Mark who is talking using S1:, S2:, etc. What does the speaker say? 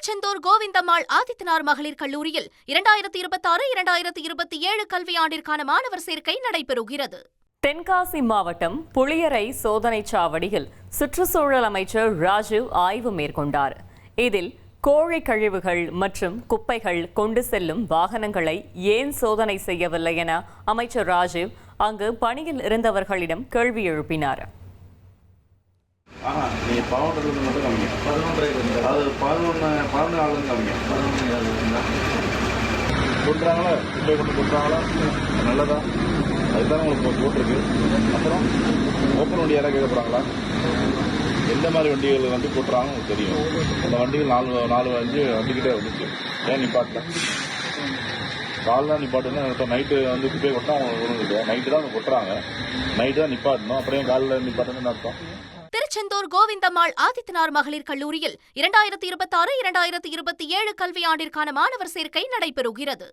S1: திருச்செந்தூர் கோவிந்தம்மாள் ஆதித்தனார் மகளிர் கல்லூரியில் 2026-2027 கல்வியாண்டிற்கான மாணவர் சேர்க்கை நடைபெறுகிறது.
S2: தென்காசி மாவட்டம் புளியரை சோதனைச் சாவடியில் சுற்றுச்சூழல் அமைச்சர் ராஜீவ் ஆய்வு மேற்கொண்டார். இதில் கோழி கழிவுகள் மற்றும் குப்பைகள் கொண்டு செல்லும் வாகனங்களை ஏன் சோதனை செய்யவில்லை என அமைச்சர் ராஜீவ் அங்கு பணியில் இருந்தவர்களிடம் கேள்வி எழுப்பினார்.
S3: நீங்கள் 11 மட்டும் கம்மிங்க, 11 அது 14 கம்மிங்க, கொடுக்குறாங்களா? குப்பை கொண்டு கொடுக்குறாங்களா? நல்லதா? அதுதான் உங்களுக்கு போட்டிருக்கு. அப்புறம் ஓப்பன் வண்டி யாராவது கேட்க போகிறாங்களா? எந்த மாதிரி வண்டிகள் வந்து போட்டுறாங்க உங்களுக்கு தெரியும். அந்த வண்டிகள் 4-5 வண்டிக்கிட்டே வந்துச்சு. ஏன் நிப்பாட்டல? கால் தான் நிப்பாட்டுன்னா நைட்டு வந்து குப்பையை கொட்டா அவங்க ஒழுங்கு நைட்டு தான் அவங்க கொட்டுறாங்க. நைட்டு தான் நிப்பாட்டணும். அப்புறம் காலில் நிப்பாட்டணும்னு அர்த்தம்.
S1: திருச்செந்தூர் கோவிந்தம்மாள் ஆதித்தனார் மகளிர் கல்லூரியில் 2026-2027 கல்வியாண்டிற்கான மாணவர் சேர்க்கை நடைபெறுகிறது.